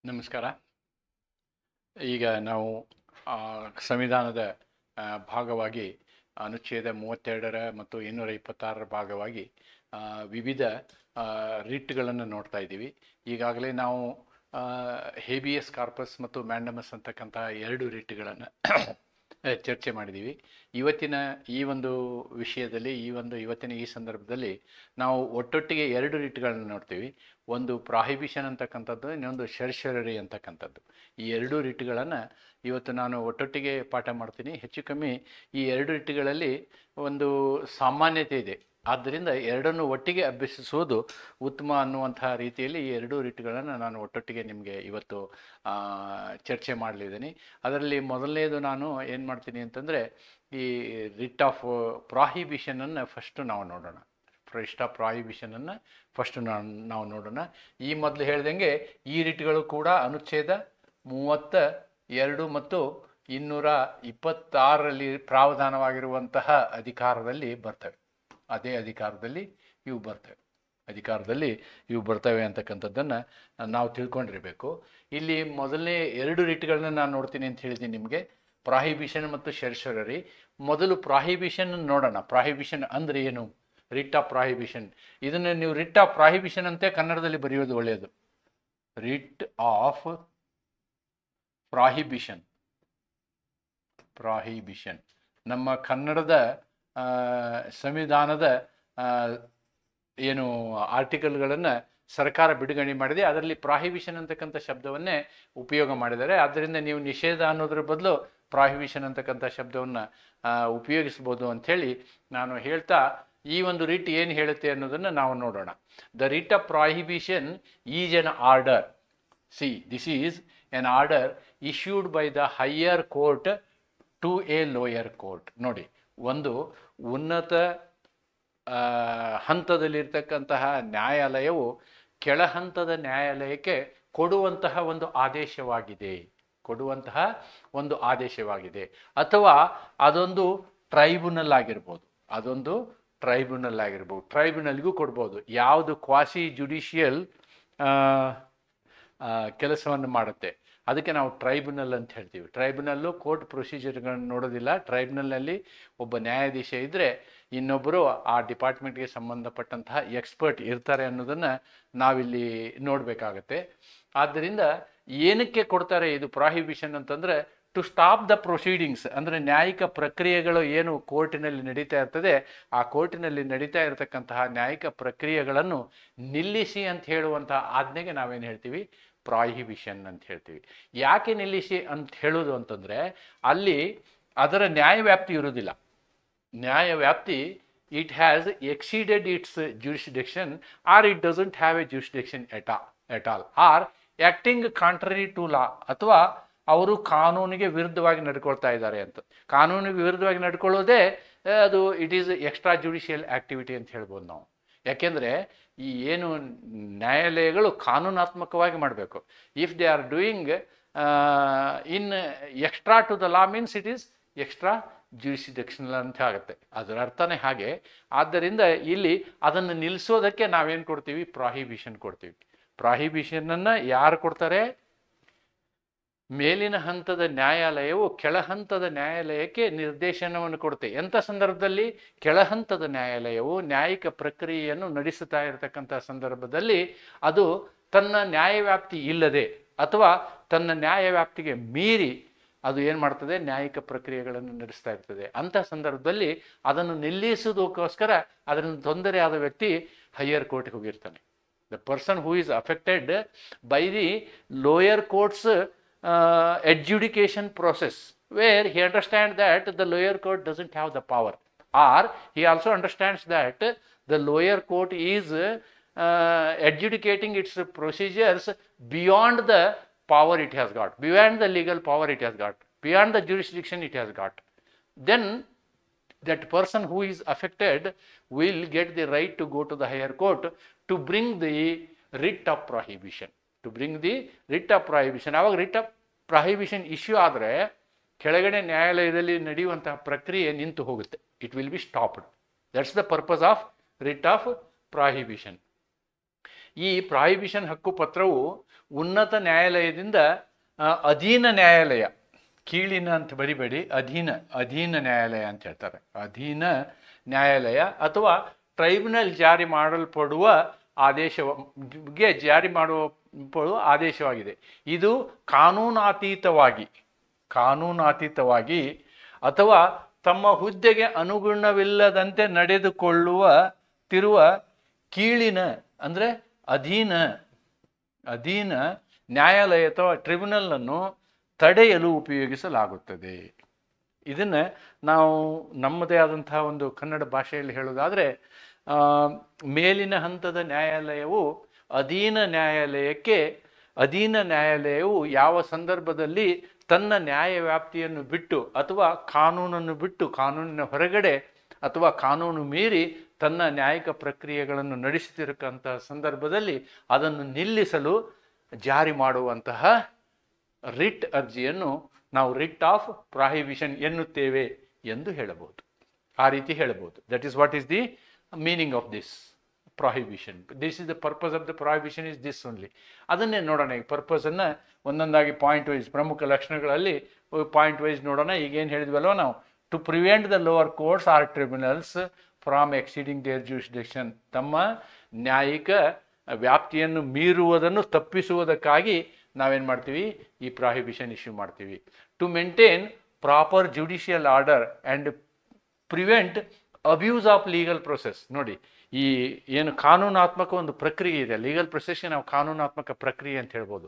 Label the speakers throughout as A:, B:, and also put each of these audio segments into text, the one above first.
A: ನಮಸ್ಕಾರ. ಈಗ ನಾವು ಸಂವಿಧಾನದ ಭಾಗವಾಗಿ ಅನುಚ್ಛೇದ 32ರ ಮತ್ತು 226ರ ಭಾಗವಾಗಿ ವಿವಿಧ ರಿಟ್ಗಳನ್ನು ನೋಡ್ತಾ ಇದ್ದೀವಿ. ಈಗಾಗಲೇ ನಾವು ಹೇಬಿಯಸ್ ಕಾರ್ಪಸ್ ಮತ್ತು ಮ್ಯಾಂಡಮಸ್ ಅಂತಕ್ಕಂಥ ಎರಡು ರಿಟ್ಗಳನ್ನು ಚರ್ಚೆ ಮಾಡಿದ್ದೀವಿ. ಇವತ್ತಿನ ಈ ಒಂದು ವಿಷಯದಲ್ಲಿ ಇವತ್ತಿನ ಈ ಸಂದರ್ಭದಲ್ಲಿ ನಾವು ಒಟ್ಟೊಟ್ಟಿಗೆ ಎರಡು ರಿಟ್ಗಳನ್ನು ನೋಡ್ತೀವಿ. ಒಂದು ಪ್ರಾಹಿಬಿಷನ್ ಅಂತಕ್ಕಂಥದ್ದು, ಇನ್ನೊಂದು ಶರ್ಷರರಿ ಅಂತಕ್ಕಂಥದ್ದು. ಈ ಎರಡು ರಿಟ್ಗಳನ್ನು ಇವತ್ತು ನಾನು ಒಟ್ಟೊಟ್ಟಿಗೆ ಪಾಠ ಮಾಡ್ತೀನಿ. ಹೆಚ್ಚು ಕಮ್ಮಿ ಈ ಎರಡು ರಿಟ್ಗಳಲ್ಲಿ ಒಂದು ಸಾಮಾನ್ಯತೆ ಇದೆ, ಆದ್ದರಿಂದ ಎರಡನ್ನು ಒಟ್ಟಿಗೆ ಅಭ್ಯಸಿಸುವುದು ಉತ್ತಮ ಅನ್ನುವಂಥ ರೀತಿಯಲ್ಲಿ ಈ ಎರಡೂ ರಿಟ್ಗಳನ್ನು ನಾನು ಒಟ್ಟೊಟ್ಟಿಗೆ ನಿಮಗೆ ಇವತ್ತು ಚರ್ಚೆ ಮಾಡಲಿದ್ದೀನಿ. ಅದರಲ್ಲಿ ಮೊದಲನೇದು ನಾನು ಏನು ಮಾಡ್ತೀನಿ ಅಂತಂದರೆ, ಈ ರಿಟ್ ಆಫ್ ಪ್ರಾಹಿಬಿಷನನ್ನು ಫಸ್ಟು ನಾವು ನೋಡೋಣ. ರಿಟ್ ಆಫ್ ಪ್ರಾಹಿಬಿಷನನ್ನು ಫಸ್ಟು ನಾವು ನೋಡೋಣ. ಈ ಮೊದಲು ಹೇಳ್ದಂಗೆ ಈ ರಿಟ್ಗಳು ಕೂಡ ಅನುಚ್ಛೇದ 32 ಮತ್ತು 226ರಲ್ಲಿ ಪ್ರಾವಧಾನವಾಗಿರುವಂತಹ ಅಧಿಕಾರದಲ್ಲಿ ಬರ್ತವೆ. ಅದೇ ಅಧಿಕಾರದಲ್ಲಿ ಇವು ಬರ್ತವೆ ಅಂತಕ್ಕಂಥದ್ದನ್ನು ನಾವು ತಿಳ್ಕೊಂಡಿರಬೇಕು. ಇಲ್ಲಿ ಮೊದಲನೇ ಎರಡು ರಿಟ್ಗಳನ್ನ ನಾನು ನೋಡ್ತೀನಿ ಅಂತ ಹೇಳಿದ್ದೀನಿ ನಿಮಗೆ, ಪ್ರಾಹಿಬಿಷನ್ ಮತ್ತು ಶರ್ಷರರಿ. ಮೊದಲು ಪ್ರಾಹಿಬಿಷನ್ ನೋಡೋಣ. ಪ್ರಾಹಿಬಿಷನ್ ಅಂದರೆ ಏನು? Writ of prohibition. ಇದನ್ನು ನೀವು ರಿಟ್ ಆಫ್ ಪ್ರಾಹಿಬಿಷನ್ ಅಂತೆ ಕನ್ನಡದಲ್ಲಿ ಬರೆಯೋದು ಒಳ್ಳೆಯದು. Writ of prohibition. ನಮ್ಮ ಕನ್ನಡದ ಸಂವಿಧಾನದ ಏನು ಆರ್ಟಿಕಲ್ಗಳನ್ನು ಸರ್ಕಾರ ಬಿಡುಗಡೆ ಮಾಡಿದೆ, ಅದರಲ್ಲಿ ಪ್ರಾಹಿಬಿಷನ್ ಅಂತಕ್ಕಂಥ ಶಬ್ದವನ್ನೇ ಉಪಯೋಗ ಮಾಡಿದ್ದಾರೆ. ಆದ್ದರಿಂದ ನೀವು ನಿಷೇಧ ಅನ್ನೋದ್ರ ಬದಲು ಪ್ರಾಹಿಬಿಷನ್ ಅಂತಕ್ಕಂಥ ಶಬ್ದವನ್ನು ಉಪಯೋಗಿಸ್ಬೋದು ಅಂಥೇಳಿ ನಾನು ಹೇಳ್ತಾ, ಈ ಒಂದು ರಿಟ್ ಏನು ಹೇಳುತ್ತೆ ಅನ್ನೋದನ್ನು ನಾವು ನೋಡೋಣ. The writ of prohibition is an order. This is an order issued by the higher court to a lower court. ನೋಡಿ, ಒಂದು ಉನ್ನತ ಹಂತದಲ್ಲಿರ್ತಕ್ಕಂತಹ ನ್ಯಾಯಾಲಯವು ಕೆಳ ಹಂತದ ನ್ಯಾಯಾಲಯಕ್ಕೆ ಕೊಡುವಂತಹ ಒಂದು ಆದೇಶವಾಗಿದೆ. ಅಥವಾ ಅದೊಂದು ಟ್ರೈಬ್ಯುನಲ್ ಆಗಿರ್ಬೋದು. ಟ್ರೈಬ್ಯುನಲ್ಗೂ ಕೊಡ್ಬೋದು. ಯಾವುದು ಕ್ವಾಸಿ ಜುಡಿಷಿಯಲ್ ಕೆಲಸವನ್ನು ಮಾಡುತ್ತೆ ಅದಕ್ಕೆ ನಾವು ಟ್ರೈಬ್ಯುನಲ್ ಅಂತ ಹೇಳ್ತೀವಿ. ಟ್ರೈಬ್ಯುನಲ್ಲು ಕೋರ್ಟ್ ಪ್ರೊಸೀಜರ್ಗಳನ್ನು ನೋಡೋದಿಲ್ಲ. ಟ್ರೈಬ್ಯುನಲ್ನಲ್ಲಿ ಒಬ್ಬ ನ್ಯಾಯಾಧೀಶ ಇದ್ದರೆ ಇನ್ನೊಬ್ಬರು ಆ ಡಿಪಾರ್ಟ್ಮೆಂಟ್ಗೆ ಸಂಬಂಧಪಟ್ಟಂತಹ ಎಕ್ಸ್ಪರ್ಟ್ ಇರ್ತಾರೆ ಅನ್ನೋದನ್ನು ನಾವಿಲ್ಲಿ ನೋಡಬೇಕಾಗತ್ತೆ. ಆದ್ದರಿಂದ ಏನಕ್ಕೆ ಕೊಡ್ತಾರೆ ಇದು ಪ್ರಾಹಿಬಿಷನ್ ಅಂತಂದರೆ, ಟು ಸ್ಟಾಪ್ ದ ಪ್ರೊಸೀಡಿಂಗ್ಸ್, ಅಂದರೆ ನ್ಯಾಯಿಕ ಪ್ರಕ್ರಿಯೆಗಳು ಏನು ಕೋರ್ಟಿನಲ್ಲಿ ನಡೀತಾ ಇರ್ತದೆ, ಆ ಕೋರ್ಟಿನಲ್ಲಿ ನಡೀತಾ ಇರತಕ್ಕಂತಹ ನ್ಯಾಯಿಕ ಪ್ರಕ್ರಿಯೆಗಳನ್ನು ನಿಲ್ಲಿಸಿ ಅಂತ ಹೇಳುವಂತಹ ಆಜ್ಞೆಗೆ ನಾವೇನು ಹೇಳ್ತೀವಿ? ಪ್ರಾಹಿಬಿಷನ್ ಅಂತ ಹೇಳ್ತೀವಿ. ಯಾಕೆ ನಿಲ್ಲಿಸಿ ಅಂತ ಹೇಳೋದು ಅಂತಂದರೆ, ಅಲ್ಲಿ ಅದರ ನ್ಯಾಯವ್ಯಾಪ್ತಿ ಇರುವುದಿಲ್ಲ. ನ್ಯಾಯವ್ಯಾಪ್ತಿ it has exceeded its jurisdiction, or it doesn't have a jurisdiction at all, or acting contrary to law, ಅಥವಾ ಅವರು ಕಾನೂನಿಗೆ ವಿರುದ್ಧವಾಗಿ ನಡ್ಕೊಳ್ತಾ ಇದ್ದಾರೆ ಅಂತ. ಕಾನೂನಿಗೆ ವಿರುದ್ಧವಾಗಿ ನಡ್ಕೊಳ್ಳೋದೇ ಅದು it is extra judicial activity ಅಂತ ಹೇಳ್ಬೋದು ನಾವು. ಯಾಕೆಂದರೆ ಈ ಏನು ನ್ಯಾಯಾಲಯಗಳು ಕಾನೂನಾತ್ಮಕವಾಗಿ ಮಾಡಬೇಕು. If they are doing in extra to the law means it is extra jurisdictional ಅಂತ ಆಗುತ್ತೆ. ಅದರ ಅರ್ಥನೇ ಹಾಗೆ. ಆದ್ದರಿಂದ ಇಲ್ಲಿ ಅದನ್ನು ನಿಲ್ಲಿಸೋದಕ್ಕೆ ನಾವೇನು ಕೊಡ್ತೀವಿ? ಪ್ರಾಹಿಬಿಷನ್ ಕೊಡ್ತೀವಿ. ಪ್ರಾಹಿಬಿಷನನ್ನು ಯಾರು ಕೊಡ್ತಾರೆ? ಮೇಲಿನ ಹಂತದ ನ್ಯಾಯಾಲಯವು ಕೆಳ ಹಂತದ ನ್ಯಾಯಾಲಯಕ್ಕೆ ನಿರ್ದೇಶನವನ್ನು ಕೊಡುತ್ತೆ. ಎಂಥ ಸಂದರ್ಭದಲ್ಲಿ? ಕೆಳ ಹಂತದ ನ್ಯಾಯಾಲಯವು ನ್ಯಾಯಿಕ ಪ್ರಕ್ರಿಯೆಯನ್ನು ನಡೆಸುತ್ತಾ ಇರತಕ್ಕಂಥ ಸಂದರ್ಭದಲ್ಲಿ ಅದು ತನ್ನ ನ್ಯಾಯವ್ಯಾಪ್ತಿ ಇಲ್ಲದೆ ಅಥವಾ ತನ್ನ ನ್ಯಾಯವ್ಯಾಪ್ತಿಗೆ ಮೀರಿ ಅದು ಏನು ಮಾಡ್ತದೆ? ನ್ಯಾಯಿಕ ಪ್ರಕ್ರಿಯೆಗಳನ್ನು ನಡೆಸ್ತಾ ಇರ್ತದೆ. ಅಂಥ ಸಂದರ್ಭದಲ್ಲಿ ಅದನ್ನು ನಿಲ್ಲಿಸೋದಕ್ಕೋಸ್ಕರ ಅದರಿಂದ ತೊಂದರೆ ಆದ ವ್ಯಕ್ತಿ ಹೈಯರ್ ಕೋರ್ಟ್ಗೆ ಹೋಗಿರ್ತಾನೆ. The person who is affected by the lower courts adjudication process, where he understands that the lower court doesn't have the power, or he also understands that the lower court is adjudicating its procedures beyond the power it has got, beyond the legal power it has got, beyond the jurisdiction it has got. Then that person who is affected will get the right to go to the higher court to bring the writ of prohibition. ಆವಾಗ writ of prohibition issue ಆದರೆ ಕೆಳಗಡೆ ನ್ಯಾಯಾಲಯದಲ್ಲಿ ನಡೆಯುವಂತಹ ಪ್ರಕ್ರಿಯೆ ನಿಂತು ಹೋಗುತ್ತೆ. It will B stopped. That's the purpose of writ of prohibition. ಈ prohibition ಹಕ್ಕುಪತ್ರವು ಉನ್ನತ ನ್ಯಾಯಾಲಯದಿಂದ ಅಧೀನ ನ್ಯಾಯಾಲಯ, ಕೀಳಿನ ಅಂತ ಬರಿಬೇಡಿ, ಅಧೀನ ನ್ಯಾಯಾಲಯ ಅಂತ ಹೇಳ್ತಾರೆ, ಅಧೀನ ನ್ಯಾಯಾಲಯ ಅಥವಾ ಟ್ರೈಬ್ಯುನಲ್ ಜಾರಿ ಮಾಡಲ್ಪಡುವ ಆದೇಶಗೆ ಜಾರಿ ಮಾಡುವ ಆದೇಶವಾಗಿದೆ. ಇದು ಕಾನೂನಾತೀತವಾಗಿ ಅಥವಾ ತಮ್ಮ ಹುದ್ದೆಗೆ ಅನುಗುಣವಿಲ್ಲದಂತೆ ನಡೆದುಕೊಳ್ಳುತ್ತಿರುವ ಕೀಳಿನ ಅಂದರೆ ಅಧೀನ ನ್ಯಾಯಾಲಯ ಅಥವಾ ಟ್ರಿಬ್ಯುನಲನ್ನು ತಡೆಯಲು ಉಪಯೋಗಿಸಲಾಗುತ್ತದೆ. ಇದನ್ನು ನಾವು ನಮ್ಮದೇ ಆದಂತಹ ಒಂದು ಕನ್ನಡ ಭಾಷೆಯಲ್ಲಿ ಹೇಳೋದಾದರೆ, ಮೇಲಿನ ಹಂತದ ನ್ಯಾಯಾಲಯವು ಅಧೀನ ನ್ಯಾಯಾಲಯವು ಯಾವ ಸಂದರ್ಭದಲ್ಲಿ ತನ್ನ ನ್ಯಾಯ ವ್ಯಾಪ್ತಿಯನ್ನು ಬಿಟ್ಟು ಅಥವಾ ಕಾನೂನನ್ನು ಬಿಟ್ಟು, ಕಾನೂನಿನ ಹೊರಗಡೆ ಅಥವಾ ಕಾನೂನು ಮೀರಿ ತನ್ನ ನ್ಯಾಯಿಕ ಪ್ರಕ್ರಿಯೆಗಳನ್ನು ನಡೆಸುತ್ತಿರತಕ್ಕಂತಹ ಸಂದರ್ಭದಲ್ಲಿ ಅದನ್ನು ನಿಲ್ಲಿಸಲು ಜಾರಿ ಮಾಡುವಂತಹ ರಿಟ್ ಅರ್ಜಿಯನ್ನು ನಾವು ರಿಟ್ ಆಫ್ ಪ್ರಾಹಿಬಿಷನ್ ಎನ್ನುತ್ತೇವೆ ಎಂದು ಹೇಳಬಹುದು. ಆ ರೀತಿ ಹೇಳಬಹುದು. That is what is the meaning of this prohibition. This is the purpose of the prohibition is this only. ಅದನ್ನೇ ನೋಡೋಣ. ಈ ಪರ್ಪಸನ್ನು ಒಂದೊಂದಾಗಿ ಪಾಯಿಂಟ್ ವೈಸ್, ಪ್ರಮುಖ ಲಕ್ಷಣಗಳಲ್ಲಿ ಪಾಯಿಂಟ್ ವೈಸ್ ನೋಡೋಣ. ಈಗೇನು ಹೇಳಿದ್ವಲ್ವ ನಾವು, to prevent the lower courts or tribunals from exceeding their jurisdiction, ತಮ್ಮ ನ್ಯಾಯಿಕ ವ್ಯಾಪ್ತಿಯನ್ನು ಮೀರುವುದನ್ನು ತಪ್ಪಿಸುವುದಕ್ಕಾಗಿ ನಾವೇನು ಮಾಡ್ತೀವಿ, ಈ ಪ್ರಾಹಿಬಿಷನ್ ಇಶ್ಯೂ ಮಾಡ್ತೀವಿ. To maintain proper judicial order and prevent abuse of legal process. ನೋಡಿ, ಈ ಏನು ಕಾನೂನಾತ್ಮಕ ಒಂದು ಪ್ರಕ್ರಿಯೆ ಇದೆ, ಲೀಗಲ್ ಪ್ರೊಸೆಸ್ಗೆ ನಾವು ಕಾನೂನಾತ್ಮಕ ಪ್ರಕ್ರಿಯೆ ಅಂತ ಹೇಳ್ಬೋದು.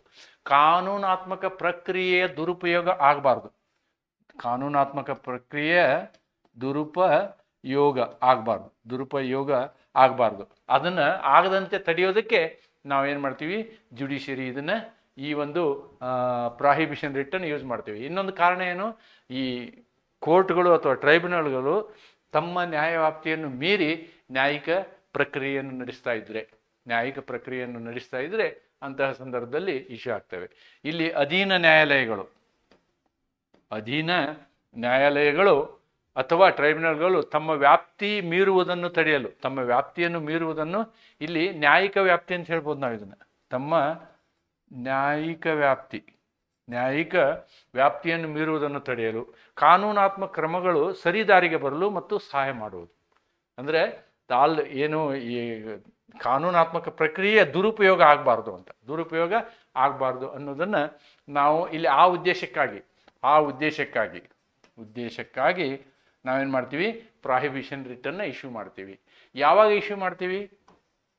A: ಕಾನೂನಾತ್ಮಕ ಪ್ರಕ್ರಿಯೆಯ ದುರುಪಯೋಗ ಆಗಬಾರ್ದು. ಕಾನೂನಾತ್ಮಕ ಪ್ರಕ್ರಿಯೆಯ ದುರುಪಯೋಗ ಆಗಬಾರ್ದು. ಅದನ್ನು ಆಗದಂತೆ ತಡೆಯೋದಕ್ಕೆ ನಾವೇನು ಮಾಡ್ತೀವಿ, ಜುಡಿಷಿಯರಿ ಇದನ್ನು ಈ ಒಂದು ಪ್ರಾಹಿಬಿಷನ್ ರಿಟ್ಟನ್ನು ಯೂಸ್ ಮಾಡ್ತೀವಿ. ಇನ್ನೊಂದು ಕಾರಣ ಏನು, ಈ ಕೋರ್ಟ್ಗಳು ಅಥವಾ ಟ್ರೈಬ್ಯುನಲ್ಗಳು ತಮ್ಮ ನ್ಯಾಯವ್ಯಾಪ್ತಿಯನ್ನು ಮೀರಿ ನ್ಯಾಯಿಕ ಪ್ರಕ್ರಿಯೆಯನ್ನು ನಡೆಸ್ತಾ ಇದ್ದರೆ ಅಂತಹ ಸಂದರ್ಭದಲ್ಲಿ ಇಶ್ಯೂ ಆಗ್ತವೆ. ಇಲ್ಲಿ ಅಧೀನ ನ್ಯಾಯಾಲಯಗಳು ಅಥವಾ ಟ್ರೈಬ್ಯುನಲ್ಗಳು ತಮ್ಮ ವ್ಯಾಪ್ತಿಯನ್ನು ಮೀರುವುದನ್ನು ಇಲ್ಲಿ ನ್ಯಾಯಿಕ ವ್ಯಾಪ್ತಿ ಅಂತ ಹೇಳ್ಬೋದು ನಾವು ಇದನ್ನು. ತಮ್ಮ ನ್ಯಾಯಿಕ ವ್ಯಾಪ್ತಿಯನ್ನು ಮೀರುವುದನ್ನು ತಡೆಯಲು ಕಾನೂನಾತ್ಮಕ ಕ್ರಮಗಳು ಸರಿದಾರಿಗೆ ಬರಲು ಮತ್ತು ಸಹಾಯ ಮಾಡುವುದು. ಅಂದರೆ ಏನು ಈ ಕಾನೂನಾತ್ಮಕ ಪ್ರಕ್ರಿಯೆ ದುರುಪಯೋಗ ಆಗಬಾರ್ದು ಅನ್ನೋದನ್ನು ನಾವು ಇಲ್ಲಿ ಆ ಉದ್ದೇಶಕ್ಕಾಗಿ ನಾವೇನು ಮಾಡ್ತೀವಿ, ಪ್ರಾಹಿಬಿಷನ್ ರಿಟ್ಟನ್ನು ಇಶ್ಯೂ ಮಾಡ್ತೀವಿ. ಯಾವಾಗ ಇಶ್ಯೂ ಮಾಡ್ತೀವಿ?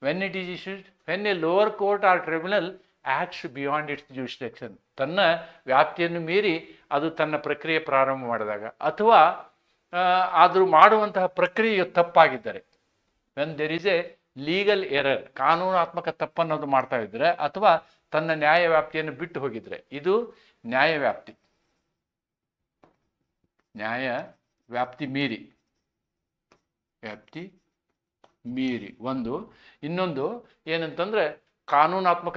A: When it is issued when a lower court or tribunal acts beyond its jurisdiction, ತನ್ನ ವ್ಯಾಪ್ತಿಯನ್ನು ಮೀರಿ ಅದು ತನ್ನ ಪ್ರಕ್ರಿಯೆ ಪ್ರಾರಂಭ ಮಾಡಿದಾಗ, ಅಥವಾ ಆದರೂ ಮಾಡುವಂತಹ ಪ್ರಕ್ರಿಯೆಯು ತಪ್ಪಾಗಿದ್ದರೆ, when there is a legal error, ಕಾನೂನಾತ್ಮಕ ತಪ್ಪನ್ನೋದು ಮಾಡ್ತಾ ಇದ್ದರೆ, ಅಥವಾ ತನ್ನ ನ್ಯಾಯ ವ್ಯಾಪ್ತಿಯನ್ನು ಬಿಟ್ಟು ಹೋಗಿದ್ರೆ, ಇದು ನ್ಯಾಯ ವ್ಯಾಪ್ತಿ ಮೀರಿ ಒಂದು. ಇನ್ನೊಂದು ಏನಂತಂದ್ರೆ ಕಾನೂನಾತ್ಮಕ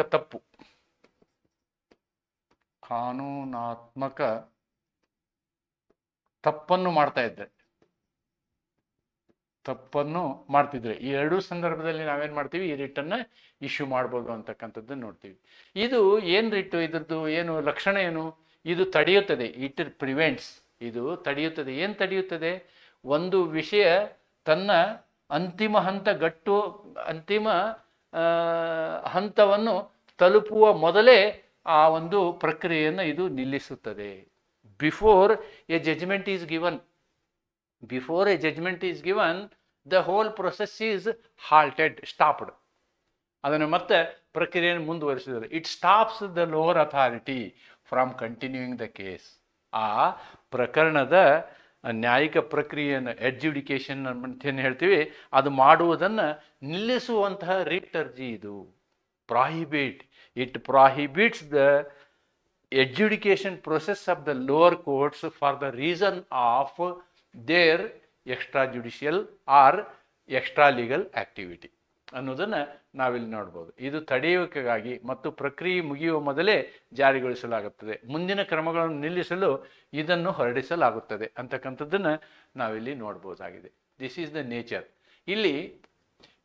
A: ತಪ್ಪನ್ನು ಮಾಡ್ತಿದ್ರೆ, ಈ ಎರಡೂ ಸಂದರ್ಭದಲ್ಲಿ ನಾವೇನು ಮಾಡ್ತೀವಿ, ಈ ರಿಟ್ಟನ್ನು ಇಶ್ಯೂ ಮಾಡ್ಬೋದು ಅಂತಕ್ಕಂಥದ್ದನ್ನು ನೋಡ್ತೀವಿ. ಇದು ಏನು ರಿಟ್ಟು, ಇದ್ರದ್ದು ಏನು ಲಕ್ಷಣ ಏನು? ಇದು ತಡೆಯುತ್ತದೆ, ಇಟ್ ಪ್ರಿವೆಂಟ್ಸ್, ಇದು ತಡೆಯುತ್ತದೆ. ಏನು ತಡೆಯುತ್ತದೆ? ಒಂದು ವಿಷಯ ತನ್ನ ಅಂತಿಮ ಹಂತವನ್ನು ತಲುಪುವ ಮೊದಲೇ ಆ ಒಂದು ಪ್ರಕ್ರಿಯೆಯನ್ನು ಇದು ನಿಲ್ಲಿಸುತ್ತದೆ. Before a judgement is given the whole process is stopped. ಅದನ್ನು ಮತ್ತೆ ಪ್ರಕ್ರಿಯೆಯನ್ನು ಮುಂದುವರಿಸಿದರೆ it stops the lower authority from continuing the case. ಆ ಪ್ರಕರಣದ ನ್ಯಾಯಿಕ ಪ್ರಕ್ರಿಯೆಯನ್ನು ಅಡ್ಜುಡಿಕೇಶನ್ ಅಂತೇನು ಹೇಳ್ತೀವಿ, ಅದು ಮಾಡುವುದನ್ನು ನಿಲ್ಲಿಸುವಂತಹ ರಿಟ್ ಅರ್ಜಿ ಇದು. It prohibits the adjudication process of the lower courts for the reason of their extrajudicial or extra legal activity ಅನ್ನೋದನ್ನು ನಾವಿಲ್ಲಿ ನೋಡ್ಬೋದು. ಇದು ತಡೆಯುವಿಕೆಗಾಗಿ ಮತ್ತು ಪ್ರಕ್ರಿಯೆ ಮುಗಿಯುವ ಮೊದಲೇ ಜಾರಿಗೊಳಿಸಲಾಗುತ್ತದೆ. ಮುಂದಿನ ಕ್ರಮಗಳನ್ನು ನಿಲ್ಲಿಸಲು ಇದನ್ನು ಹೊರಡಿಸಲಾಗುತ್ತದೆ ಅಂತಕ್ಕಂಥದ್ದನ್ನು ನಾವಿಲ್ಲಿ ನೋಡ್ಬೋದಾಗಿದೆ. This is the nature. ಇಲ್ಲಿ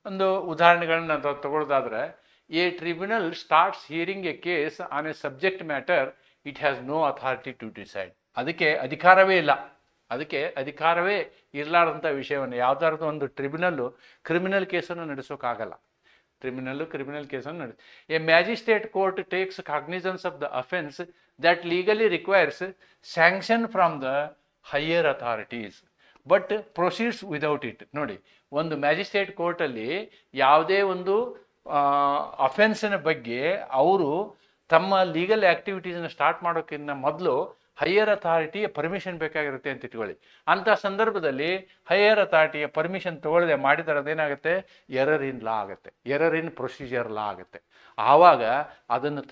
A: ಒಂದು ಉದಾಹರಣೆಗಳನ್ನ ತಗೊಳ್ಳೋದಾದ್ರೆ, a tribunal starts hearing a case on a subject matter it has no authority to decide. ಅದಕ್ಕೆ ಅಧಿಕಾರವೇ ಇಲ್ಲ, ಅದಕ್ಕೆ ಅಧಿಕಾರವೇ ಇರಲಾರ್ದಂಥ ವಿಷಯವನ್ನು ಯಾವುದಾದ್ರೂ ಒಂದು ಟ್ರಿಬ್ಯುನಲ್ಲು ಕ್ರಿಮಿನಲ್ ಕೇಸನ್ನು ನಡೆಸೋಕ್ಕಾಗಲ್ಲ. ಕ್ರಿಮಿನಲ್ ಕೇಸನ್ನು ನಡೆಸಿ A magistrate court takes ಕಾಗ್ನಿಸನ್ಸ್ of the offence that legally requires sanction from the higher authorities but proceeds without it. ನೋಡಿ, ಒಂದು ಮ್ಯಾಜಿಸ್ಟ್ರೇಟ್ ಕೋರ್ಟಲ್ಲಿ ಯಾವುದೇ ಒಂದು ಅಫೆನ್ಸಿನ ಬಗ್ಗೆ ಅವರು ತಮ್ಮ ಲೀಗಲ್ ಆ್ಯಕ್ಟಿವಿಟೀಸನ್ನು ಸ್ಟಾರ್ಟ್ ಮಾಡೋಕ್ಕಿಂತ ಮೊದಲು ಹೈಯರ್ ಅಥಾರಿಟಿಯ ಪರ್ಮಿಷನ್ ಬೇಕಾಗಿರುತ್ತೆ ಅಂತ ಇಟ್ಕೊಳ್ಳಿ. ಅಂಥ ಸಂದರ್ಭದಲ್ಲಿ ಹೈಯರ್ ಅಥಾರಿಟಿಯ ಪರ್ಮಿಷನ್ ತೊಗೊಳ್ಳದೆ ಮಾಡಿದರೆ ಅದೇನಾಗುತ್ತೆ, ಎರರ್ ಇನ್ ಲಾ ಆಗುತ್ತೆ, ಎರರ್ ಇನ್ ಪ್ರೊಸೀಜರ್ ಲಾ ಆಗುತ್ತೆ. ಆವಾಗ ಅದನ್ನು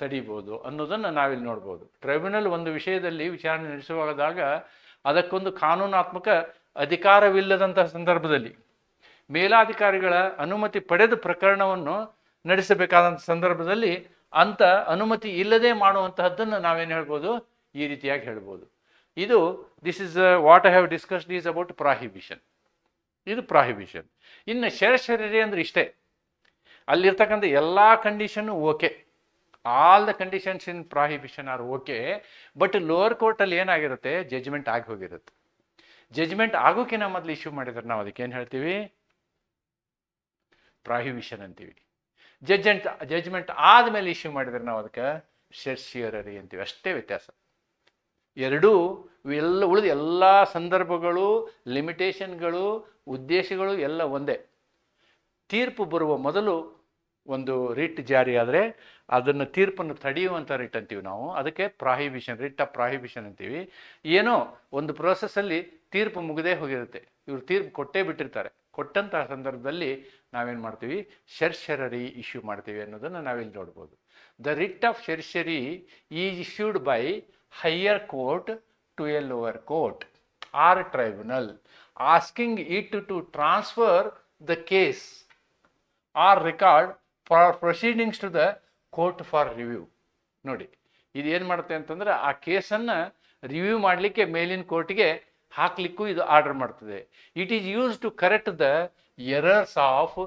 A: ತಡಿಬೋದು ಅನ್ನೋದನ್ನು ನಾವಿಲ್ಲಿ ನೋಡ್ಬೋದು. ಟ್ರೈಬ್ಯುನಲ್ ಒಂದು ವಿಷಯದಲ್ಲಿ ವಿಚಾರಣೆ ನಡೆಸುವಾಗ ಅದಕ್ಕೊಂದು ಕಾನೂನಾತ್ಮಕ ಅಧಿಕಾರವಿಲ್ಲದಂತಹ ಸಂದರ್ಭದಲ್ಲಿ ಮೇಲಾಧಿಕಾರಿಗಳ ಅನುಮತಿ ಪಡೆದ ಪ್ರಕರಣವನ್ನು ನಡೆಸಬೇಕಾದಂಥ ಸಂದರ್ಭದಲ್ಲಿ ಅಂಥ ಅನುಮತಿ ಇಲ್ಲದೆ ಮಾಡುವಂತಹದ್ದನ್ನು ನಾವೇನು ಹೇಳ್ಬೋದು, ಈ ರೀತಿಯಾಗಿ ಹೇಳ್ಬೋದು. ಇದು this is what I have discussed is about prohibition. ಇದು ಪ್ರಾಹಿಬಿಷನ್. ಇನ್ನು ಷರತ್ತುರಿ ಅಂದರೆ ಇಷ್ಟೇ, ಅಲ್ಲಿರ್ತಕ್ಕಂಥ ಎಲ್ಲ ಕಂಡೀಷನ್ನು okay, all the conditions in prohibition are okay. But lower ಕೋರ್ಟಲ್ಲಿ ಏನಾಗಿರುತ್ತೆ, ಜಡ್ಜ್ಮೆಂಟ್ ಆಗಿ ಹೋಗಿರುತ್ತೆ. ಜಡ್ಜ್ಮೆಂಟ್ ಆಗೋಕ್ಕಿಂತ ಮೊದಲು ಇಶ್ಯೂ ಮಾಡಿದ್ರೆ ನಾವು ಅದಕ್ಕೆ ಏನು ಹೇಳ್ತೀವಿ, ಪ್ರಾಹಿಬಿಷನ್ ಅಂತೀವಿ. ಜಡ್ಜ್ಮೆಂಟ್ ಆದಮೇಲೆ ಇಶ್ಯೂ ಮಾಡಿದ್ರೆ ನಾವು ಅದಕ್ಕೆ ಷರತ್ತುರಿ ಅಂತೀವಿ. ಅಷ್ಟೇ ವ್ಯತ್ಯಾಸ. ಎರಡೂ ಉಳಿದ ಎಲ್ಲ ಸಂದರ್ಭಗಳು, ಲಿಮಿಟೇಷನ್ಗಳು, ಉದ್ದೇಶಗಳು ಎಲ್ಲ ಒಂದೇ. ತೀರ್ಪು ಬರುವ ಮೊದಲು ಒಂದು ರಿಟ್ ಜಾರಿ ಆದರೆ ಅದನ್ನು ತೀರ್ಪನ್ನು ತಡೆಯುವಂಥ ರಿಟ್ ಅಂತೀವಿ ನಾವು. ಅದಕ್ಕೆ ಪ್ರಾಹಿಬಿಷನ್, ರಿಟ್ ಆಫ್ ಪ್ರಾಹಿಬಿಷನ್ ಅಂತೀವಿ. ಏನೋ ಒಂದು ಪ್ರೋಸೆಸ್ಸಲ್ಲಿ ತೀರ್ಪು ಮುಗದೇ ಹೋಗಿರುತ್ತೆ, ಇವರು ತೀರ್ಪು ಕೊಟ್ಟೇ ಬಿಟ್ಟಿರ್ತಾರೆ. ಕೊಟ್ಟಂತಹ ಸಂದರ್ಭದಲ್ಲಿ ನಾವೇನು ಮಾಡ್ತೀವಿ, ಷರತ್ತುರಿ ಇಶ್ಯೂ ಮಾಡ್ತೀವಿ ಅನ್ನೋದನ್ನು ನಾವಿಲ್ಲಿ ನೋಡ್ಬೋದು. The writ of certiorari is issued by higher court to a lower court or tribunal asking it to transfer the case or record for proceedings to the court for review. ನೋಡಿ, ಇದು ಏನು ಮಾಡುತ್ತೆ ಅಂತಂದ್ರೆ ಆ ಕೇಸನ್ನು ರಿವ್ಯೂ ಮಾಡಲಿಕ್ಕೆ ಮೇಲಿನ ಕೋರ್ಟ್ಗೆ ಹಾಕ್ಲಿಕ್ಕೂ ಇದು ಆರ್ಡರ್ ಮಾಡ್ತದೆ. It is use to correct the errors of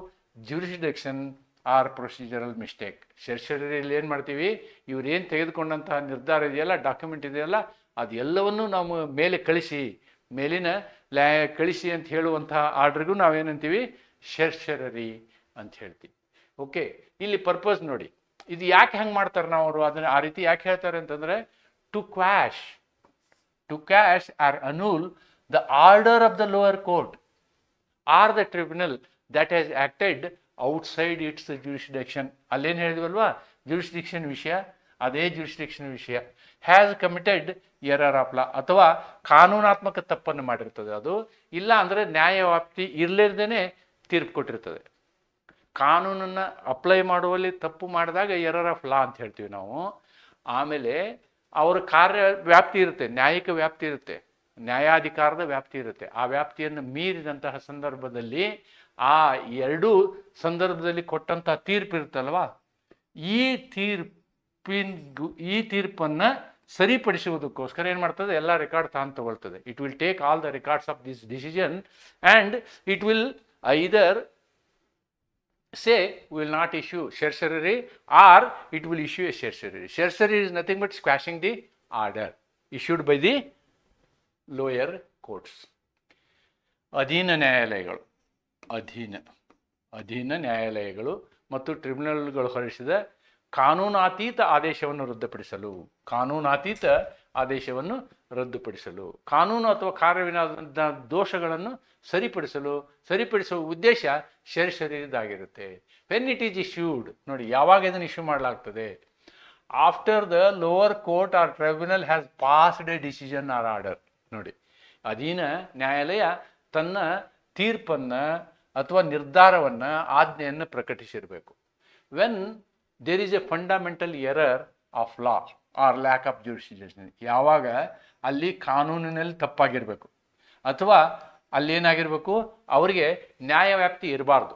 A: jurisdiction or procedural mistake. ಷರತ್ತುರಿಯಲ್ಲಿ ಏನು ಮಾಡ್ತೀವಿ, ಇವ್ರು ಏನು ತೆಗೆದುಕೊಂಡಂತಹ ನಿರ್ಧಾರ ಇದೆಯಲ್ಲ, ಡಾಕ್ಯುಮೆಂಟ್ ಇದೆಯಲ್ಲ, ಅದೆಲ್ಲವನ್ನೂ ನಾವು ಮೇಲೆ ಮೇಲಿನ ಕಳಿಸಿ ಅಂತ ಹೇಳುವಂತಹ ಆರ್ಡ್ರಿಗೂ ನಾವೇನಂತೀವಿ, ಷರತ್ತುರಿ ಅಂತ ಹೇಳ್ತೀವಿ. ಓಕೆ, ಇಲ್ಲಿ ಪರ್ಪಸ್ ನೋಡಿ, ಇದು ಯಾಕೆ ಹೆಂಗೆ ಮಾಡ್ತಾರೆ ನಾವು, ಅವರು ಅದನ್ನು ಆ ರೀತಿ ಯಾಕೆ ಹೇಳ್ತಾರೆ ಅಂತಂದರೆ, to quash or annul the order of the lower court or the tribunal that has acted outside its jurisdiction. ಅಲ್ಲೇನು ಹೇಳಿದ್ವಲ್ವಾ, ಜ್ಯೂರಿಸ್ಡಿಕ್ಷನ್ ವಿಷಯ, ಅದೇ ಜ್ಯೂರಿಸ್ಡಿಕ್ಷನ್ ವಿಷಯ. Has committed error of law, ಅಥವಾ ಕಾನೂನಾತ್ಮಕ ತಪ್ಪನ್ನು ಮಾಡಿರ್ತದೆ ಅದು, ಇಲ್ಲ ಅಂದರೆ ನ್ಯಾಯವ್ಯಾಪ್ತಿ ಇರಲಿರ್ದೇ ತೀರ್ಪು ಕೊಟ್ಟಿರ್ತದೆ. ಕಾನೂನನ್ನು ಅಪ್ಲೈ ಮಾಡುವಲ್ಲಿ ತಪ್ಪು ಮಾಡಿದಾಗ ಎರರ್ ಆಫ್ ಲಾ ಅಂತ ಹೇಳ್ತೀವಿ ನಾವು. ಆಮೇಲೆ ಅವರ ಕಾರ್ಯ ವ್ಯಾಪ್ತಿ ಇರುತ್ತೆ, ನ್ಯಾಯಿಕ ವ್ಯಾಪ್ತಿ ಇರುತ್ತೆ, ನ್ಯಾಯಾಧಿಕಾರದ ವ್ಯಾಪ್ತಿ ಇರುತ್ತೆ. ಆ ವ್ಯಾಪ್ತಿಯನ್ನು ಮೀರಿದಂತಹ ಸಂದರ್ಭದಲ್ಲಿ ಆ ಎರಡೂ ಸಂದರ್ಭದಲ್ಲಿ ಕೊಟ್ಟಂತಹ ತೀರ್ಪು ಇರುತ್ತಲ್ವಾ, ಈ ತೀರ್ಪನ್ನು ಸರಿಪಡಿಸುವುದಕ್ಕೋಸ್ಕರ ಏನು ಮಾಡ್ತದೆ, ಎಲ್ಲ ರೆಕಾರ್ಡ್ ತಗೊಳ್ತದೆ. It will take all the records of this decision and it will either say we will not issue ಷರತ್ತುರಿ or it will issue a ಷರತ್ತುರಿ. ಷರತ್ತುರಿ is nothing but squashing the order issued by the lower courts. ಅಧೀನ ನ್ಯಾಯಾಲಯಗಳು ಮತ್ತು ಟ್ರಿಬ್ಯುನಲ್ಗಳು ಹೊರಡಿಸಿದ ಕಾನೂನಾತೀತ ಆದೇಶವನ್ನು ರದ್ದುಪಡಿಸಲು ಕಾನೂನು ಅಥವಾ ಕಾರ್ಯವಿಧಾನದ ದೋಷಗಳನ್ನು ಸರಿಪಡಿಸುವ ಉದ್ದೇಶ ಷರತ್ತುರಿದಾಗಿರುತ್ತೆ. ವೆನ್ ಇಟ್ ಈಸ್ ಇಶ್ಯೂಡ್, ನೋಡಿ ಯಾವಾಗ ಇದನ್ನು ಇಶ್ಯೂ ಮಾಡಲಾಗ್ತದೆ, after the lower court or tribunal has passed a decision or order. ನೋಡಿ, ಅಧೀನ ನ್ಯಾಯಾಲಯ ತನ್ನ ತೀರ್ಪನ್ನು ಅಥವಾ ನಿರ್ಧಾರವನ್ನು, ಆಜ್ಞೆಯನ್ನು ಪ್ರಕಟಿಸಿರಬೇಕು. When there is a fundamental error of law or lack of jurisdiction, ಯಾವಾಗ ಅಲ್ಲಿ ಕಾನೂನಿನಲ್ಲಿ ತಪ್ಪಾಗಿರಬೇಕು ಅಥವಾ ಅಲ್ಲೇನಾಗಿರಬೇಕು, ಅವರಿಗೆ ನ್ಯಾಯವ್ಯಾಪ್ತಿ ಇರಬಾರ್ದು,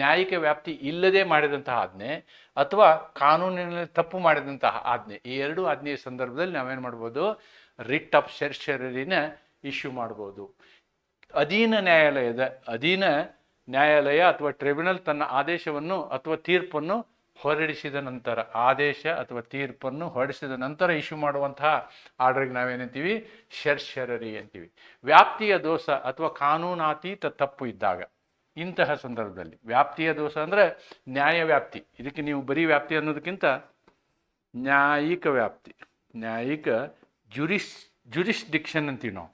A: ನ್ಯಾಯಿಕ ವ್ಯಾಪ್ತಿ ಇಲ್ಲದೆ ಮಾಡಿದಂತಹ ಆಜ್ಞೆ ಅಥವಾ ಕಾನೂನಿನಲ್ಲಿ ತಪ್ಪು ಮಾಡಿದಂತಹ ಆಜ್ಞೆ, ಈ ಎರಡೂ ಆಜ್ಞೆಯ ಸಂದರ್ಭದಲ್ಲಿ ನಾವೇನು ಮಾಡ್ಬೋದು, ರಿಟ್ ಆಫ್ ಷರತ್ತುರಿನ ಇಶ್ಯೂ ಮಾಡ್ಬೋದು. ಅಧೀನ ನ್ಯಾಯಾಲಯ ಅಥವಾ ಟ್ರಿಬ್ಯುನಲ್ ತನ್ನ ಆದೇಶವನ್ನು ಅಥವಾ ತೀರ್ಪನ್ನು ಹೊರಡಿಸಿದ ನಂತರ, ಆದೇಶ ಅಥವಾ ತೀರ್ಪನ್ನು ಹೊರಡಿಸಿದ ನಂತರ ಇಶ್ಯೂ ಮಾಡುವಂತಹ ಆರ್ಡರ್ಗೆ ನಾವೇನಂತೀವಿ? ಶರ್ಷರರಿ ಅಂತೀವಿ. ವ್ಯಾಪ್ತಿಯ ದೋಷ ಅಥವಾ ಕಾನೂನಾತೀತ ತಪ್ಪು ಇದ್ದಾಗ, ಇಂತಹ ಸಂದರ್ಭದಲ್ಲಿ ವ್ಯಾಪ್ತಿಯ ದೋಷ ಅಂದರೆ ನ್ಯಾಯ ವ್ಯಾಪ್ತಿ. ಇದಕ್ಕೆ ನೀವು ಬರೀ ವ್ಯಾಪ್ತಿ ಅನ್ನೋದಕ್ಕಿಂತ ನ್ಯಾಯಿಕ ವ್ಯಾಪ್ತಿ, ನ್ಯಾಯಿಕ ಜುರಿಸ್ಡಿಕ್ಷನ್ ಅಂತೀವಿ ನಾವು.